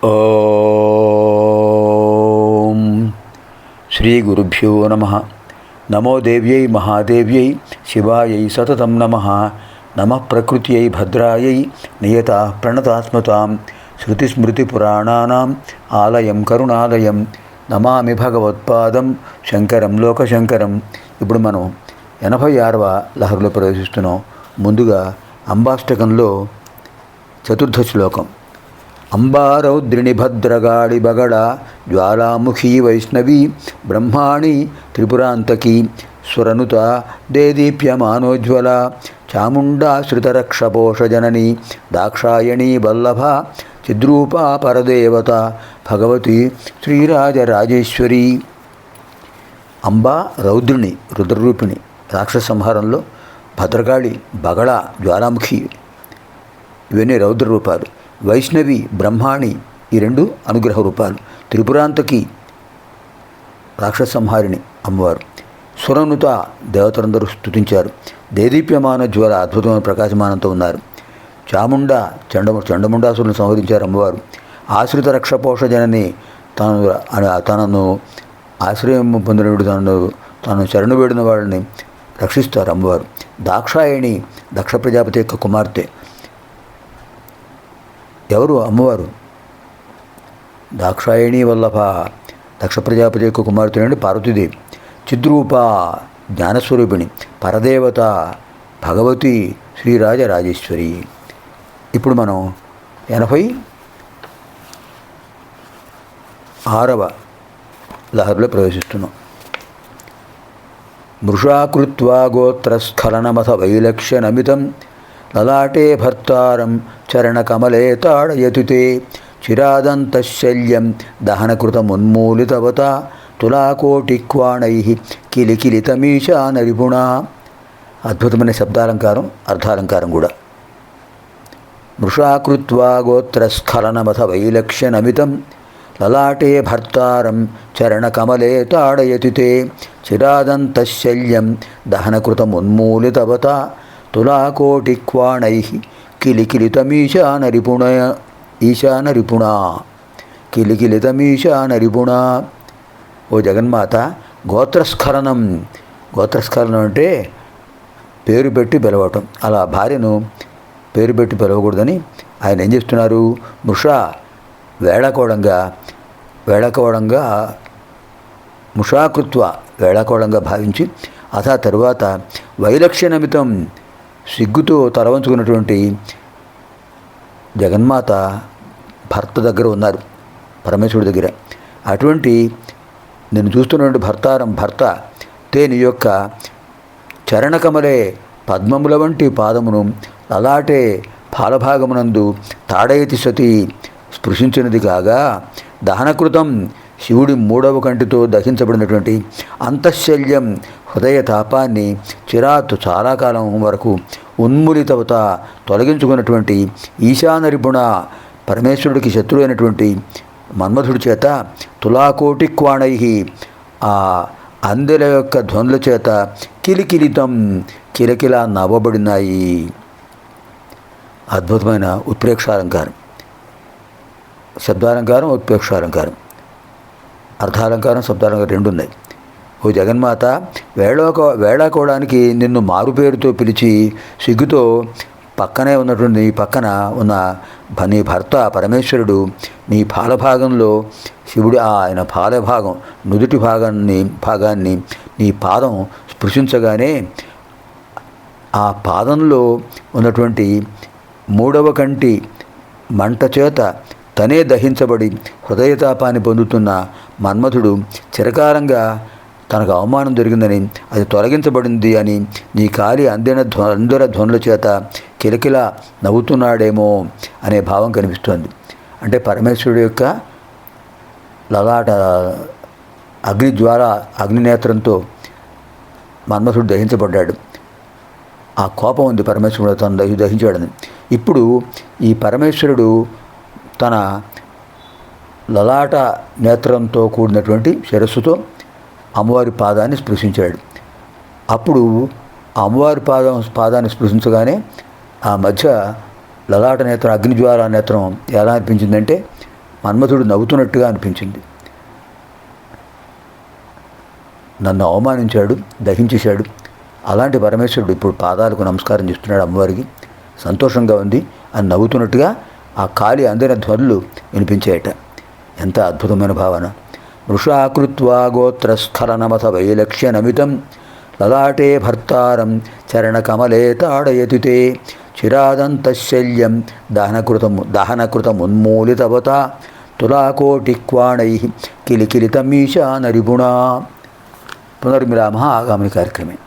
ఓం శ్రీ గురుభ్యో నమః. నమో దేవ్యై మహాదేవ్యై శివాయై సతతం నమః. నమః ప్రకృత్యై భద్రాయై నియతా ప్రణతాత్మతాం శృతిస్మృతిపురాణానాం ఆలయం కరుణాలయం నమామి భగవత్పాదం శంకరం లోకశంకరం. ఇప్పుడు మనం 86వ లహరిలో ప్రవేశిస్తున్నాం. ముందుగా అంబాష్టకంలో చతుర్థ శ్లోకం. అంబారౌద్రిణి భద్రగాళి బగళ జ్వాలాముఖీ వైష్ణవీ బ్రహ్మాణి త్రిపురాంతకీ స్వరనుత దేదీప్యమానోజ్వల చాముండాశ్రితరక్షపోషజననీ దాక్షాయణీ వల్లభ చిద్రూపా పరదేవత భగవతి శ్రీరాజరాజేశ్వరీ. అంబా రౌద్రిణి రుద్రరూపిణి రాక్షస సంహారంలో భద్రకాళి బగళ జ్వాలాముఖి ఇవన్నీ రౌద్ర రూపాలు. వైష్ణవి బ్రహ్మాణి ఈ రెండు అనుగ్రహ రూపాలు. త్రిపురాంతకి రాక్షస సంహారిణి అమ్మవారు. సురనుత దేవతలందరూ స్తుతించారు. దేదీప్యమాన జ్వల అద్భుతమైన ప్రకాశమానంతో ఉన్నారు. చాముండ చండముండాసురులను సంహరించారు అమ్మవారు. ఆశ్రిత రక్షపోషజనని తనను ఆశ్రయం పొందినడు తను శరణు వేడిన వాళ్ళని రక్షిస్తారు అమ్మవారు. దాక్షాయణి దక్ష ప్రజాపతి యొక్క కుమార్తె. ఎవరు అమ్మవారు? దాక్షాయణి వల్లభ దక్ష ప్రజాపతి యొక్క కుమార్తె నుండి పార్వతీదేవి. చిద్రూప జ్ఞానస్వరూపిణి పరదేవత భగవతి శ్రీరాజరాజేశ్వరి. ఇప్పుడు మనం 86వ లహరిలో ప్రవేశిస్తున్నాం. మృషాకృత్వా గోత్రస్ఖలనమథ వైలక్ష్యనమితం లలాటే భర్తారం చరణకమలే తాడయతుతే చిరాదంతశల్యం దహనకృతమున్మూలితవత తులాకోటిక్వాణై కిలికిలితమీశానరిపుణ. అద్భుతమైన శబ్దాలంకారం, అర్థాలంకారం కూడా. మృషాకృత్వా గోత్రస్ఖలనమథ వైలక్ష్యనమితం లలాటే భర్తారం చరణకమలే తాడయతుతే చిరాదంతశల్యం దహనకృతమున్మూలితవత తులాకోటిక్వాణై కిలికిలితమీశానరిపుణ ఈశానరిపుణ కిలికిలితమీశానరిపుణ. ఓ జగన్మాత, గోత్రస్ఖలనం. గోత్రస్ఖలనం అంటే పేరు పెట్టి పిలవటం. అలా భార్యను పేరు పెట్టి పిలవకూడదని ఆయన ఏం చేస్తున్నారు? మృష వేళకోళంగా ముషాకృత్వ వేళకోళంగా భావించి అథ తరువాత వైలక్ష్యనమితం సిగ్గుతో తలవంచుకున్నటువంటి జగన్మాత భర్త దగ్గర ఉన్నారు, పరమేశ్వరుడి దగ్గర. అటువంటి నేను చూస్తున్నటువంటి భర్త నీ యొక్క చరణకమలే పద్మముల వంటి పాదమును అలాటే పాలభాగమునందు తాడయతి సతి స్పృశించినది కాగా దహనకృతం శివుడి 3వ కంటితో దహించబడినటువంటి అంతఃశల్యం హృదయ తాపాన్ని చిరాతు చాలా కాలం వరకు ఉన్మూలితవత తొలగించుకున్నటువంటి ఈశానరిపుణ పరమేశ్వరుడికి శత్రువు అయినటువంటి మన్మధుడి చేత తులాకోటిక్వాణై ఆ అందెల యొక్క ధ్వనుల చేత కిలికిలితం కిలకిలా నవ్వబడినాయి. అద్భుతమైన ఉత్ప్రేక్షాలంకారం, శబ్దాలంకారం, ఉత్ప్రేక్షాలంకారం, అర్థాలంకారం, శబ్దాలంకారం రెండు ఉన్నాయి. ఓ జగన్మాత, వేళాకోవడానికి నిన్ను మారుపేరుతో పిలిచి సిగ్గుతో పక్కనే ఉన్నటువంటి నీ పక్కన ఉన్న నీ భర్త పరమేశ్వరుడు నీ పాలభాగంలో శివుడు ఆయన పాలభాగం నుదుటి భాగాన్ని నీ పాదం స్పృశించగానే ఆ పాదంలో ఉన్నటువంటి 3వ కంటి మంట చేత తనే దహించబడి హృదయతాపాన్ని పొందుతున్న మన్మథుడు చిరకాలంగా తనకు అవమానం జరిగిందని, అది తొలగించబడింది అని నీ కాలి అందర ధ్వనుల చేత కిలకిల నవ్వుతున్నాడేమో అనే భావం కనిపిస్తోంది. అంటే పరమేశ్వరుడు యొక్క లలాట అగ్నినేత్రంతో మన్మథుడు దహించబడ్డాడు. ఆ కోపం ఉంది పరమేశ్వరుడు తను దహించాడని. ఇప్పుడు ఈ పరమేశ్వరుడు తన లలాట నేత్రంతో కూడినటువంటి శిరస్సుతో అమ్మవారి పాదాన్ని స్పృశించాడు. అప్పుడు అమ్మవారి పాదాన్ని స్పృశించగానే ఆ మధ్య లలాట నేత్రం అగ్నిజ్వాల నేత్రం ఎలా అనిపించిందంటే మన్మథుడు నవ్వుతున్నట్టుగా అనిపించింది. నన్ను అవమానించాడు, దహించేశాడు. అలాంటి పరమేశ్వరుడు ఇప్పుడు పాదాలకు నమస్కారం చేస్తున్నాడు అమ్మవారికి. సంతోషంగా ఉంది అని నవ్వుతున్నట్టుగా ఆ కాలి అందిన ధ్వనులు వినిపించాయట. ఎంత అద్భుతమైన భావన. వృషాకృత్వా గోత్రస్ఖలనమథ వైలక్ష్య నమితం లలాటే భర్తారం చరణకమలే తాడయతితే చిరాదంతశల్యం దహనకృతమున్మూలితవత తులాకోటిక్వాణై కిలికిలితమీశానరిగుణా. పునర్మిలామः ఆగామిని కార్యక్రమే.